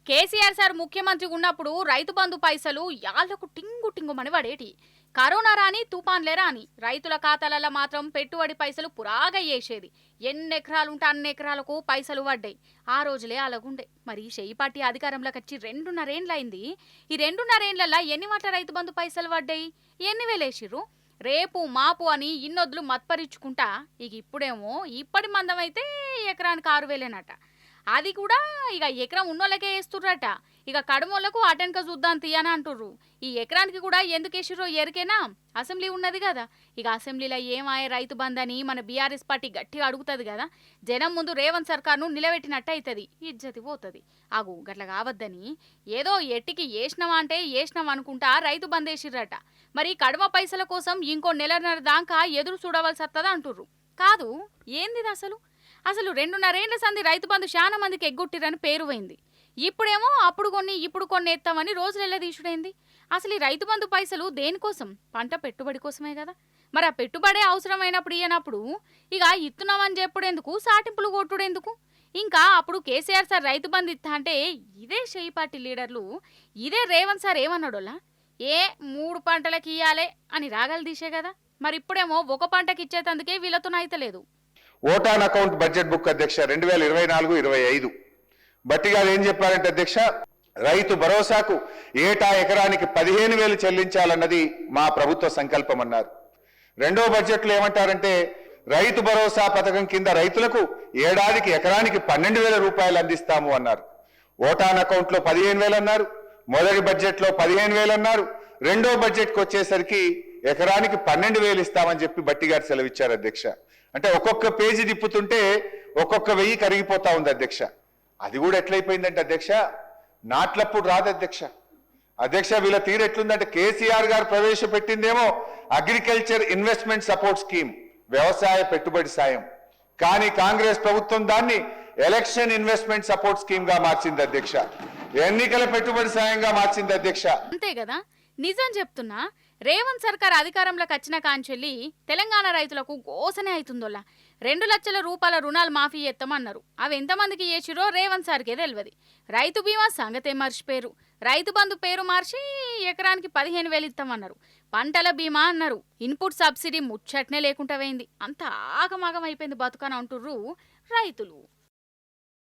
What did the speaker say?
KCR sir ముఖ్యమంత్రిగా ఉన్నప్పుడు రైతు బంధు పైసలు యాళ్లకు టింగు టింగుమని పడేటి. కరోనా రాని తుపాన్లే రాని రైతుల ఖాతాలలో మాత్రం పెట్టుబడి పైసలు పురాగా వేసేది. ఎన్ని ఎకరాలుంటే అన్ని ఎకరాలకు పైసలు పడ్డాయి. ఆ రోజులే అలాగుండే. మరి షెయి పార్టీ అధికారంలోకి వచ్చి 2.5 ఏండ్లయింది. ఈ 2.5 ఏండ్లలో ఎన్ని మాటల రైతు బంధు పైసలు పడ్డాయి, ఎన్ని వేలేసిర్రు? రేపు మాపు అని ఇన్నొద్దులు మత్పరించుకుంటా ఇక ఇప్పుడేమో ఇప్పటి మందం అయితే ఎకరానికి 6,000నట. అది కూడా ఇక ఎకరం ఉన్నోళ్ళకే వేస్తుర్రట. ఇక కడమోళ్లకు అటెన్క చూద్దాం తీయని అంటుర్రు. ఈ ఎకరానికి కూడా ఎందుకు వేసిర్రో ఎరికేనా? అసెంబ్లీ ఉన్నది కదా, ఇక అసెంబ్లీలో ఏమాయ రైతు బంధని మన బీఆర్ఎస్ పార్టీ గట్టిగా అడుగుతుంది కదా. జనం ముందు రేవంత్ సర్కార్ను నిలబెట్టినట్టు అవుతుంది, ఇజ్జతి పోతుంది. ఆగు గట్ల కావద్దని ఏదో ఎట్టికి వేసినావా అంటే వేసినాం అనుకుంటా రైతు బంద్ వేసిర్రట. మరి కడమ పైసల కోసం ఇంకో నెలన్నర దాకా ఎదురు చూడవలసి వస్తుందా అంటుర్రు. కాదు ఏంది అసలు? అసలు 2.5 ఏండ్ల సంది రైతు బంధు చాలా మందికి ఎగ్గొట్టిరని పేరు పోయింది. ఇప్పుడేమో అప్పుడు కొన్ని ఇప్పుడు కొన్ని ఎత్తామని రోజులెల్ల తీసుడైంది. అసలు ఈ రైతు బంధు పైసలు దేనికోసం? పంట పెట్టుబడి కోసమే కదా. మరి ఆ పెట్టుబడే అవసరమైనప్పుడు ఇయ్యనప్పుడు ఇక ఇస్తున్నామని చెప్పుడెందుకు, సాటింపులు కొట్టుడెందుకు? ఇంకా అప్పుడు కేసీఆర్ సార్ రైతు బంధు ఇస్తా అంటే ఇదే షెయి పార్టీ లీడర్లు, ఇదే రేవంత్ సార్ ఏమన్నాడోలా, 3 పంటలకు ఇయ్యాలే అని రాగాలు తీసే కదా. మరి ఇప్పుడేమో ఒక పంటకి ఇచ్చేతందుకే వీళ్ళతో అయితలేదు. ఓటాన్ అకౌంట్ బడ్జెట్ బుక్ అధ్యక్ష 2024-25 బట్టి గారు ఏం చెప్పారంటే అధ్యక్ష, రైతు భరోసాకు ఏటా ఎకరానికి 15,000 చెల్లించాలన్నది మా ప్రభుత్వ సంకల్పం అన్నారు. రెండో బడ్జెట్లో ఏమంటారంటే రైతు భరోసా పథకం కింద రైతులకు ఏడాదికి ఎకరానికి 12,000 రూపాయలు అందిస్తాము అన్నారు. ఓటాన్ అకౌంట్లో 15,000 అన్నారు. మొదటి బడ్జెట్లో 15,000 అన్నారు. రెండో బడ్జెట్కి వచ్చేసరికి ఎకరానికి 12,000 ఇస్తామని చెప్పి బట్టి గారు సెలవిచ్చారు అధ్యక్ష. అంటే ఒక్కొక్క పేజీ తిప్పుతుంటే ఒక్కొక్క 1000 కరిగిపోతా ఉంది అధ్యక్ష. అది కూడా ఎట్లయిపోయిందంటే అధ్యక్ష, నాట్లప్పుడు రాదు అధ్యక్ష. అధ్యక్ష వీళ్ళ తీరు ఎట్లుందంటే కేసీఆర్ గారు ప్రవేశపెట్టిందేమో అగ్రికల్చర్ ఇన్వెస్ట్మెంట్ సపోర్ట్ స్కీమ్, వ్యవసాయ పెట్టుబడి సాయం. కానీ కాంగ్రెస్ ప్రభుత్వం దాన్ని ఎలక్షన్ ఇన్వెస్ట్మెంట్ సపోర్ట్ స్కీమ్ గా మార్చింది అధ్యక్ష, ఎన్నికల పెట్టుబడి సాయంగా మార్చింది అధ్యక్ష. అంతే కదా, నిజం చెప్తున్నా. రేవంత్ సర్కార్ అధికారంలోకి వచ్చిన కాంచెల్లి తెలంగాణ రైతులకు గోసనే అవుతుందోలా. 2 లక్షల రూపాయల రుణాలు మాఫీ చేస్తామన్నారు. అవి ఎంతమందికి చేసిరో రేవంత్ సార్కే తెలియదు. రైతు బీమా సంగతే మర్చిపోయారు. రైతు బంధు పేరు మార్చి ఎకరానికి 15,000 ఇస్తామన్నారు. పంటల బీమా అన్నారు. ఇన్పుట్ సబ్సిడీ ముచ్చట్నే లేకుండా పోయింది. అంత ఆగమాగం అయిపోయింది బతుకని అంటుర్రు రైతులు.